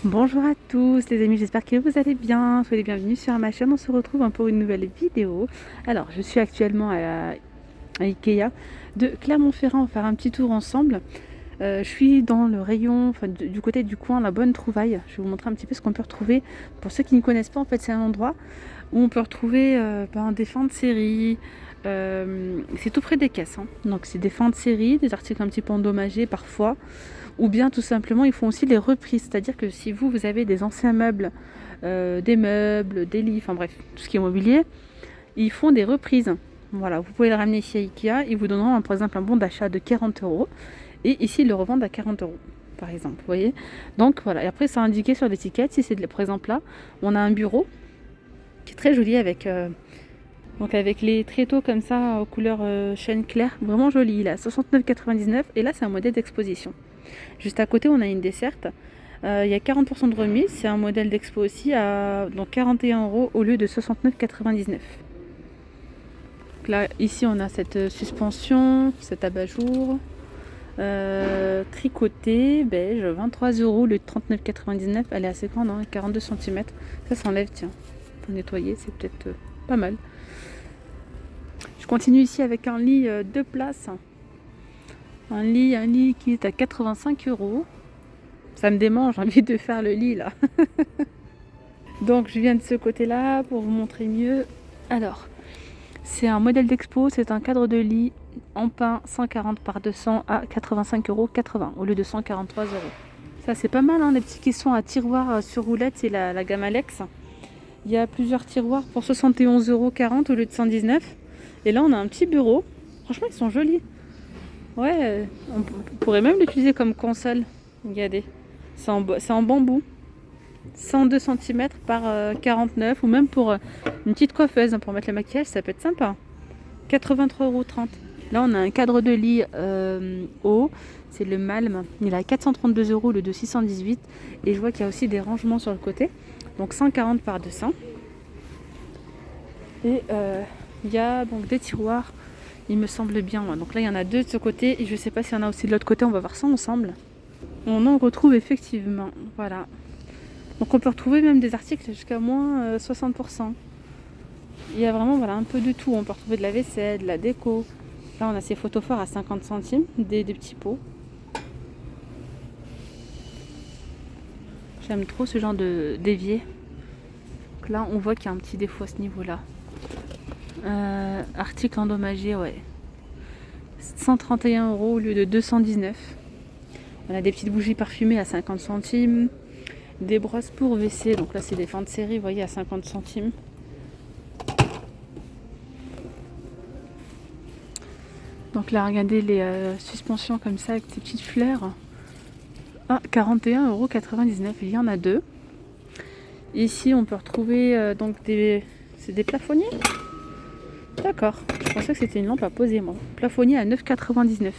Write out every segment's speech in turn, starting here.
Bonjour à tous les amis, j'espère que vous allez bien. Soyez les bienvenus sur ma chaîne, on se retrouve pour une nouvelle vidéo. Alors, je suis actuellement à Ikea de Clermont-Ferrand, on va faire un petit tour ensemble. Je suis dans le rayon, du côté du coin La Bonne Trouvaille. Je vais vous montrer un petit peu ce qu'on peut retrouver. Pour ceux qui ne connaissent pas, en fait, c'est un endroit où on peut retrouver des fins de série. C'est tout près des caisses, hein. Donc c'est des fins de série, des articles un petit peu endommagés parfois. Ou bien tout simplement, ils font aussi les reprises. C'est-à-dire que si vous avez des anciens meubles, des meubles, des lits, enfin bref, tout ce qui est mobilier, ils font des reprises. Voilà, vous pouvez le ramener ici à Ikea, ils vous donneront par exemple un bon d'achat de 40 euros. Et ici, ils le revendent à 40 euros, par exemple. Vous voyez. Donc voilà, et après, c'est indiqué sur l'étiquette. Si c'est par exemple là, on a un bureau qui est très joli avec les tréteaux comme ça, aux couleurs chêne clair, vraiment joli. Il est à 69,99 et là, c'est un modèle d'exposition. Juste à côté, on a une desserte. Il y a 40% de remise. C'est un modèle d'expo aussi à donc 41 euros au lieu de 69,99. Là, ici, on a cette suspension, cet abat-jour. Tricoté, beige, 23 euros, le 39,99. Elle est assez grande, hein, 42 cm. Ça s'enlève, tiens. Pour nettoyer, c'est peut-être pas mal. Je continue ici avec un lit 2 places. Un lit qui est à 85 euros. Ça me démange, j'ai envie de faire le lit là. Donc je viens de ce côté-là pour vous montrer mieux. Alors, c'est un modèle d'expo, c'est un cadre de lit en pin 140 par 200 à 85,80 euros au lieu de 143 euros. Ça c'est pas mal, hein, les petits qui sont à tiroir sur roulette, c'est la gamme Alex. Il y a plusieurs tiroirs pour 71,40 euros au lieu de 119. Et là on a un petit bureau. Franchement ils sont jolis. Ouais, on pourrait même l'utiliser comme console. Regardez, c'est en bambou. 102 cm par 49 ou même pour une petite coiffeuse, hein, pour mettre le maquillage, ça peut être sympa. 83,30 €. Là, on a un cadre de lit haut, c'est le Malm. Il est à 432 euros le de 618. Et je vois qu'il y a aussi des rangements sur le côté. Donc 140 par 200. Et il y a donc des tiroirs, il me semble bien. Ouais. Donc là, il y en a deux de ce côté et je ne sais pas s'il y en a aussi de l'autre côté. On va voir ça ensemble. On en retrouve effectivement. Voilà. Donc on peut retrouver même des articles jusqu'à moins 60%. Il y a vraiment un peu de tout. On peut retrouver de la vaisselle, de la déco. Là on a ces photophores à 50 centimes, des petits pots. J'aime trop ce genre d'évier. Donc là on voit qu'il y a un petit défaut à ce niveau-là. Article endommagé, ouais. 131 euros au lieu de 219. On a des petites bougies parfumées à 50 centimes. Des brosses pour WC, donc là c'est des fins de série, vous voyez, à 50 centimes. Donc là, regardez les suspensions comme ça avec ces petites fleurs. Ah, 41,99 €, il y en a deux. Ici, on peut retrouver c'est des plafonniers. D'accord, je pensais que c'était une lampe à poser, moi. Plafonnier à 9,99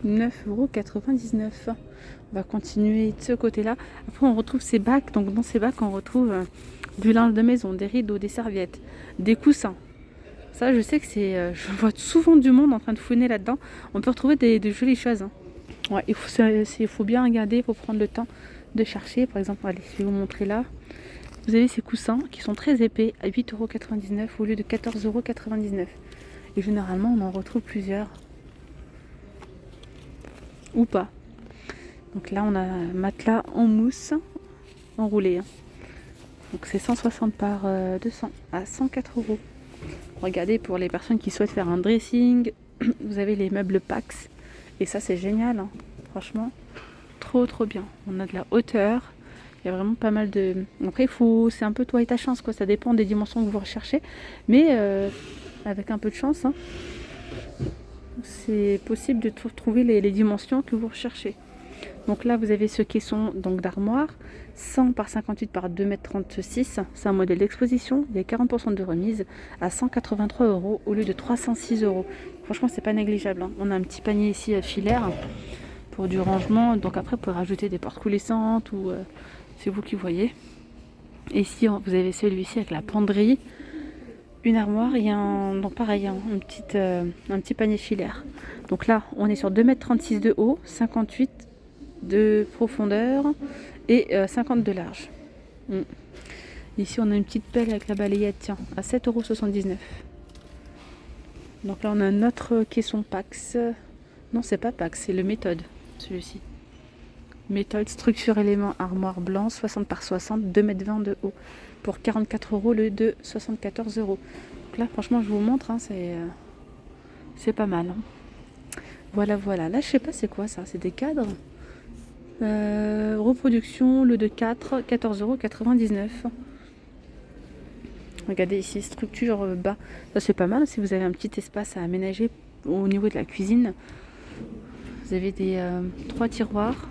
€. 9,99 €. On va continuer de ce côté-là. Après, on retrouve ces bacs. Donc, dans ces bacs, on retrouve du linge de maison, des rideaux, des serviettes, des coussins. Ça, je sais que je vois souvent du monde en train de fouiner là-dedans. On peut retrouver des jolies choses, hein. Ouais, il faut bien regarder, il faut prendre le temps de chercher. Par exemple, allez, je vais vous montrer là. Vous avez ces coussins qui sont très épais à 8,99 € au lieu de 14,99 €. Et généralement, on en retrouve plusieurs. Ou pas. Donc là, on a un matelas en mousse, enroulé, hein. Donc c'est 160 par 200 à 104 €. Regardez, pour les personnes qui souhaitent faire un dressing, vous avez les meubles Pax. Et ça, c'est génial, hein. Franchement, trop bien. On a de la hauteur. Il y a vraiment pas mal de... Après, c'est un peu toi et ta chance, quoi. Ça dépend des dimensions que vous recherchez. Mais avec un peu de chance, hein, c'est possible de trouver les dimensions que vous recherchez. Donc là, vous avez ce caisson d'armoire, 100 par 58 par 2,36 m. C'est un modèle d'exposition. Il y a 40% de remise à 183 € au lieu de 306 €. Franchement, c'est pas négligeable, hein. On a un petit panier ici à filaire pour du rangement. Donc après, vous pouvez rajouter des portes coulissantes ou c'est vous qui voyez. Et ici, vous avez celui-ci avec la penderie, une armoire et donc pareil, un petit panier filaire. Donc là, on est sur 2,36 m de haut, 58 de profondeur et 50 de large. Ici on a une petite pelle avec la balayette, tiens, à 7,79 €. Donc là on a un autre caisson Pax. Non, c'est pas Pax, c'est le méthode, celui-ci. Méthode structure élément armoire blanc 60 par 60, 2,20 m de haut. Pour 44 € le de 74 €. Donc là franchement je vous montre, hein, c'est pas mal. Hein. Voilà. Là je sais pas c'est quoi ça, c'est des cadres. Reproduction, le de 4, 14,99 €. Regardez ici, structure bas. Ça c'est pas mal si vous avez un petit espace à aménager au niveau de la cuisine. Vous avez des 3 tiroirs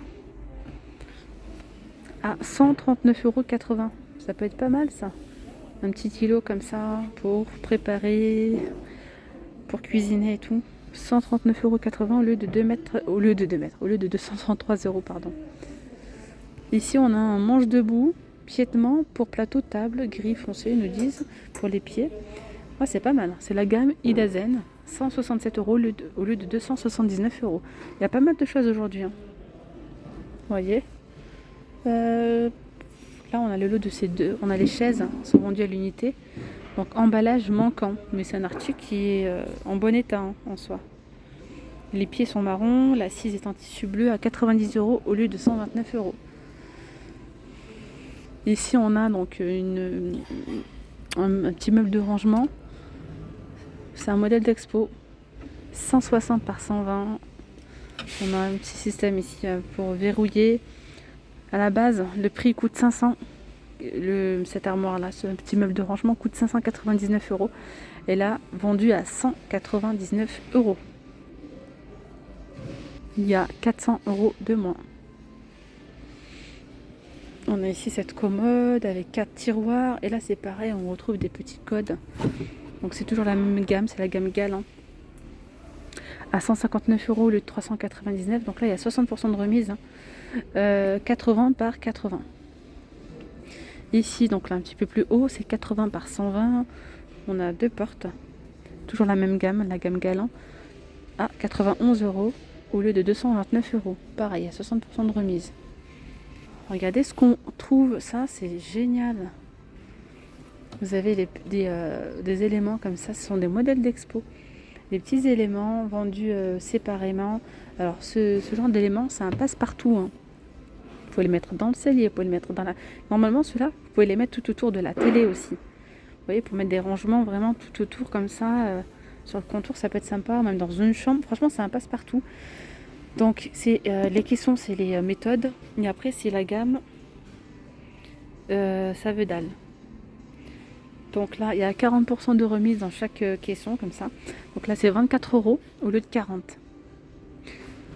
à 139,80 €. Ça peut être pas mal ça. Un petit îlot comme ça pour préparer, pour cuisiner et tout. 139,80 € au lieu de 2 mètres, au lieu de 233 €, pardon. Ici on a un manche debout, piétement pour plateau, table, gris foncé, ils nous disent, pour les pieds. Ouais, c'est pas mal, c'est la gamme Idazen, 167 € au lieu de 279 €. Il y a pas mal de choses aujourd'hui. Hein. Vous voyez là on a le lot de ces deux, on a les chaises, hein, sont vendues à l'unité. Donc emballage manquant, mais c'est un article qui est en bon état hein, en soi. Les pieds sont marrons, l'assise est en tissu bleu à 90 € au lieu de 129 €. Ici on a donc un petit meuble de rangement. C'est un modèle d'expo. 160 par 120. On a un petit système ici pour verrouiller. À la base, le prix coûte 500. Cette armoire là, ce petit meuble de rangement coûte 599 €. Et là, vendu à 199 €. Il y a 400 € de moins. On a ici cette commode avec 4 tiroirs. Et là, c'est pareil, on retrouve des petits codes. Donc c'est toujours la même gamme, c'est la gamme Galant. À 159 € au lieu de 399. Donc là, il y a 60% de remise. Hein. 80 par 80. Ici, donc là, un petit peu plus haut, c'est 80 par 120. On a 2 portes. Toujours la même gamme, la gamme Galant. À 91 € au lieu de 229 €. Pareil, il y a 60% de remise. Regardez ce qu'on trouve, ça c'est génial. Vous avez des éléments comme ça, ce sont des modèles d'expo. Des petits éléments vendus séparément. Alors ce genre d'éléments, c'est un passe-partout. Hein. Vous pouvez les mettre dans le cellier, vous pouvez les mettre dans la... Normalement ceux-là, vous pouvez les mettre tout autour de la télé aussi. Vous voyez, pour mettre des rangements vraiment tout autour comme ça. Sur le contour, ça peut être sympa, même dans une chambre. Franchement, c'est un passe-partout. Donc c'est les caissons, c'est les méthodes. Et après, c'est la gamme Savedal. Donc là, il y a 40% de remise dans chaque caisson, comme ça. Donc là, c'est 24 € au lieu de 40.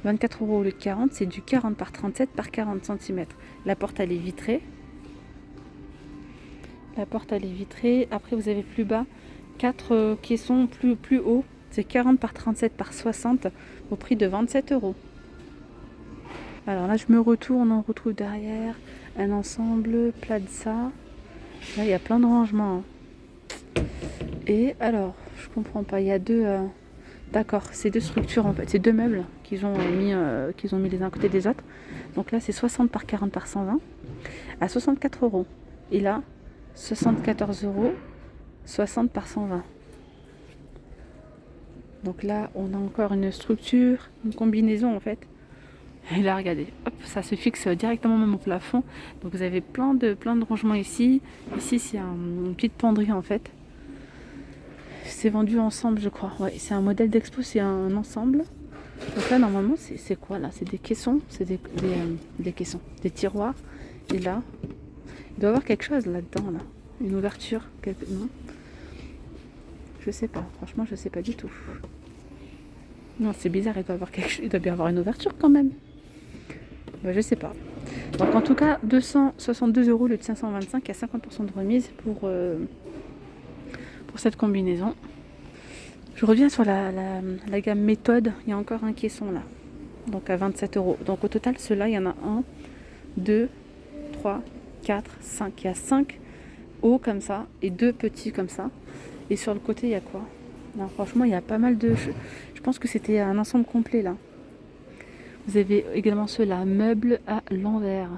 24 € au lieu de 40, c'est du 40 par 37 par 40 cm. La porte, elle est vitrée. Après, vous avez plus bas 4 caissons plus haut. C'est 40 par 37 par 60 au prix de 27 €. Alors là, je me retourne, on retrouve derrière un ensemble Plaza. Là, il y a plein de rangements. Hein. Et alors, je comprends pas, il y a deux... D'accord, c'est 2 structures en fait, c'est 2 meubles qu'ils ont mis les uns à côté des autres. Donc là, c'est 60 par 40 par 120 à 64 €. Et là, 74 €, 60 par 120. Donc là, on a encore une structure, une combinaison en fait. Et là, regardez, hop, ça se fixe directement même au plafond. Donc vous avez plein de rangements ici. Ici, c'est une petite penderie en fait. C'est vendu ensemble, je crois. Ouais, c'est un modèle d'expo, c'est un ensemble. Donc là, normalement, c'est quoi là? C'est des caissons, c'est des caissons, des tiroirs. Et là, il doit y avoir quelque chose là-dedans, là. Une ouverture, non? Je sais pas, franchement, je sais pas du tout. Non, c'est bizarre, il doit bien avoir une ouverture quand même. Bah, je sais pas. Donc en tout cas, 262 € le de 525, à 50% de remise pour cette combinaison. Je reviens sur la gamme méthode. Il y a encore un caisson là. Donc à 27 €. Donc au total, ceux-là, il y en a 1, 2, 3, 4, 5. Il y a 5 hauts comme ça et 2 petits comme ça. Et sur le côté, il y a quoi? Non, franchement, il y a pas mal de... Je pense que c'était un ensemble complet là. Vous avez également ceux-là, meubles à l'envers,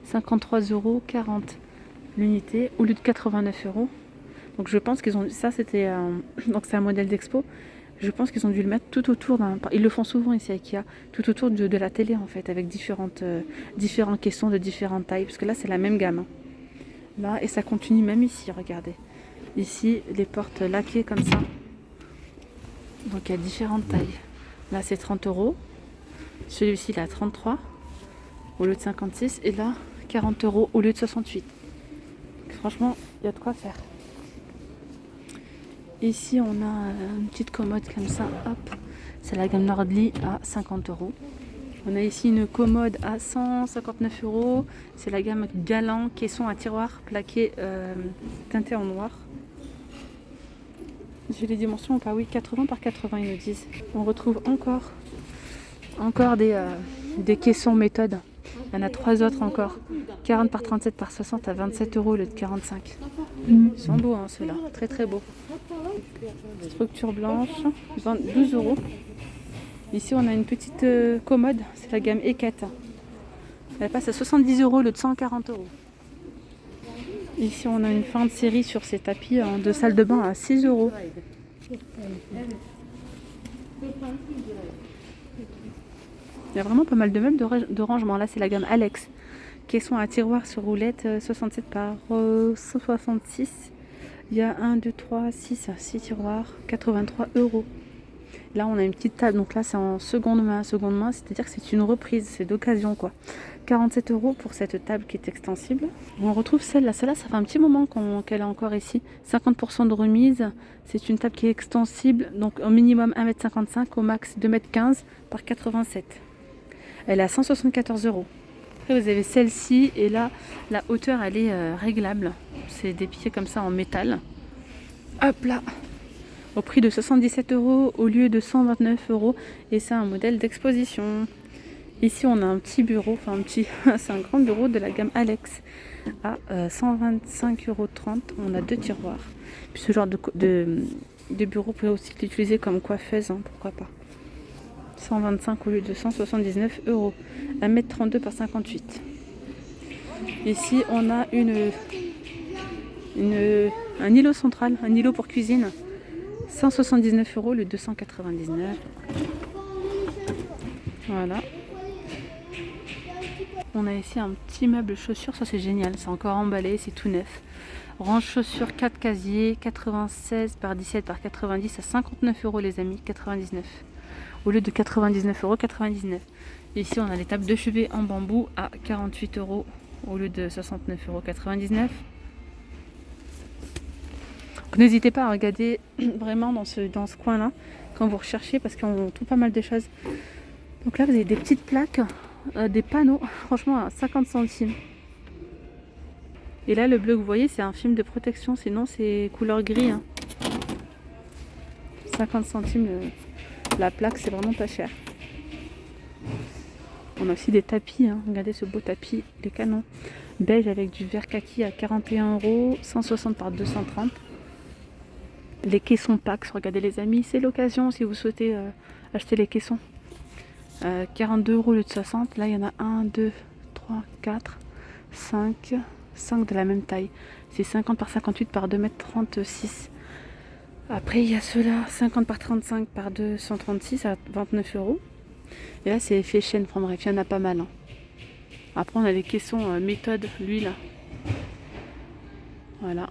53,40 € l'unité au lieu de 89 €. Donc je pense qu'ils ont ça, c'était donc c'est un modèle d'expo. Je pense qu'ils ont dû le mettre tout autour ils le font souvent ici à Ikea, tout autour de la télé en fait, avec différents caissons de différentes tailles, parce que là c'est la même gamme, hein. Là, et ça continue même ici, regardez. Ici, les portes laquées comme ça. Donc il y a différentes tailles. Là c'est 30 €. Celui-ci il est à 33 au lieu de 56. Et là, 40 € au lieu de 68. Franchement, il y a de quoi faire. Ici, on a une petite commode comme ça. Hop, c'est la gamme Nordly à 50 €. On a ici une commode à 159 €. C'est la gamme Galant, caisson à tiroir plaqué teinté en noir. J'ai les dimensions ou pas? Oui, 80 par 80 ils nous disent. On retrouve encore des caissons méthode. Il y en a 3 autres encore. 40 par 37 par 60 à 27 € au lieu de 45. Ils sont beaux, hein, ceux-là. Très très beaux. Structure blanche, 12 €. Ici, on a une petite commode. C'est la gamme Eket. Elle passe à 70 € au lieu de 140 €. Ici, on a une fin de série sur ces tapis de salle de bain à 6 €. Il y a vraiment pas mal de meubles de rangement. Là, c'est la gamme Alex. Caisson à tiroir sur roulette, 67 par 166. Il y a 1, 2, 3, 6 tiroirs, 83 €. Là, on a une petite table. Donc là, c'est en seconde main. Seconde main, c'est-à-dire que c'est une reprise. C'est d'occasion, quoi. 47 € pour cette table qui est extensible. On retrouve celle-là. Celle-là, ça fait un petit moment qu'elle est encore ici. 50% de remise. C'est une table qui est extensible. Donc, au minimum 1,55 m, au max 2,15 m par 87. Elle est à 174 €. Après, vous avez celle-ci. Et là, la hauteur, elle est réglable. C'est des pieds comme ça en métal. Hop là! Au prix de 77 € au lieu de 129 €. Et c'est un modèle d'exposition. Ici, on a un petit bureau, c'est un grand bureau de la gamme Alex à 125,30 €. On a 2 tiroirs. Puis ce genre de bureau, vous pouvez aussi l'utiliser comme coiffeuse, hein, pourquoi pas. 125 au lieu de 179 €. 1,32 m par 58. Ici, on a un îlot central, un îlot pour cuisine. 179 € le 299. Voilà. On a ici un petit meuble chaussures, ça c'est génial, c'est encore emballé, c'est tout neuf. Range chaussures 4 casiers, 96 par 17 par 90 à 59 € les amis, 99. Au lieu de 99 €, 99. Ici on a les tables de chevet en bambou à 48 € au lieu de 69,99 €. N'hésitez pas à regarder vraiment dans ce coin-là quand vous recherchez parce qu'on trouve pas mal de choses. Donc là, vous avez des petites plaques, des panneaux, franchement à 50 centimes. Et là, le bleu que vous voyez, c'est un film de protection, sinon c'est couleur gris, hein. 50 centimes la plaque, c'est vraiment pas cher. On a aussi des tapis, hein. Regardez ce beau tapis, les canons. Beige avec du vert kaki à 41 €, 160 par 230. Les caissons Pax, regardez les amis, c'est l'occasion si vous souhaitez acheter les caissons. 42 € au lieu de 60. Là, il y en a 1, 2, 3, 4, 5 de la même taille. C'est 50 par 58 par 2,36 m. Après, il y a ceux-là, 50 par 35 par 236 à 29 €. Et là, c'est effet chaîne. Enfin bref, il y en a pas mal, hein. Après, on a les caissons méthode, lui là. Voilà.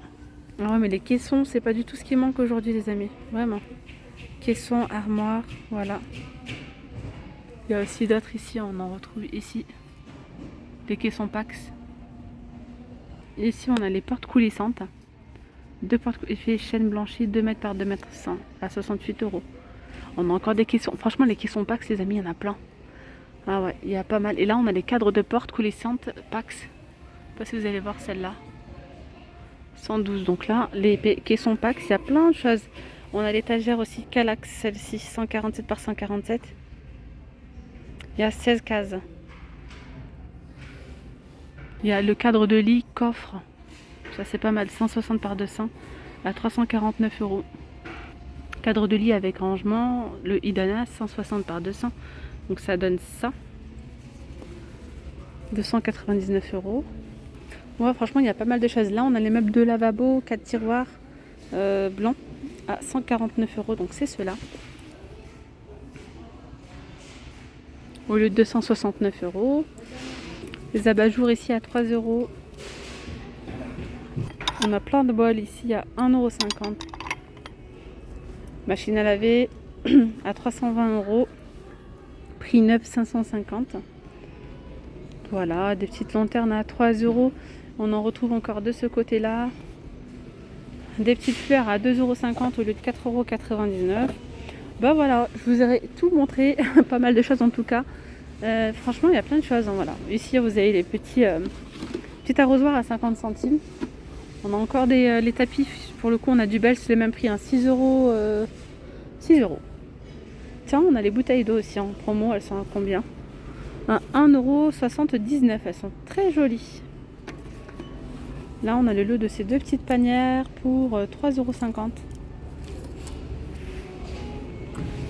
Ah ouais, mais les caissons, c'est pas du tout ce qui manque aujourd'hui, les amis. Vraiment. Caissons, armoire, voilà. Il y a aussi d'autres ici, on en retrouve ici. Les caissons Pax. Ici, on a les portes coulissantes. 2 portes effet chaîne blanchie, 2 m par 2 m 100 à 68 €. On a encore des caissons. Franchement, les caissons Pax, les amis, il y en a plein. Ah ouais, il y a pas mal. Et là, on a les cadres de portes coulissantes Pax. Je sais pas si vous allez voir celle-là. 112. Donc là, les caissons Pax, il y a plein de choses. On a l'étagère aussi Calax, celle-ci, 147 par 147. Il y a 16 cases. Il y a le cadre de lit coffre. Ça, c'est pas mal. 160 par 200 à 349 €. Cadre de lit avec rangement. Le Idana, 160 par 200. Donc ça donne ça. 299 €. Ouais, franchement, il y a pas mal de choses. Là, on a les meubles de lavabo, 4 tiroirs blancs à 149 €. Donc, c'est ceux-là. Au lieu de 269 €. Les abat-jours ici à 3 €. On a plein de bols ici à 1,50 €. Machine à laver à 320 €. Prix neuf 550. Voilà, des petites lanternes à 3 €. On en retrouve encore de ce côté-là. Des petites fleurs à 2,50 € au lieu de 4,99 €. Bah voilà, je vous aurais tout montré, pas mal de choses en tout cas. Franchement, il y a plein de choses. Hein, voilà. Ici, vous avez les petits arrosoirs à 50 centimes. On a encore les tapis. Pour le coup, on a du belge, c'est le même prix, hein, 6 €. 6 €. Tiens, on a les bouteilles d'eau aussi en promo. Elles sont à combien? À 1,79 €. Elles sont très jolies. Là, on a le lot de ces deux petites panières pour 3,50 €.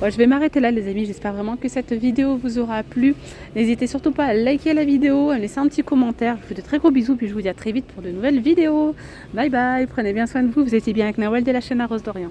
Bon, je vais m'arrêter là les amis, j'espère vraiment que cette vidéo vous aura plu. N'hésitez surtout pas à liker la vidéo, à laisser un petit commentaire. Je vous fais de très gros bisous, puis je vous dis à très vite pour de nouvelles vidéos. Bye bye, prenez bien soin de vous, vous étiez bien avec Nawel de la chaîne Arrose d'Orient.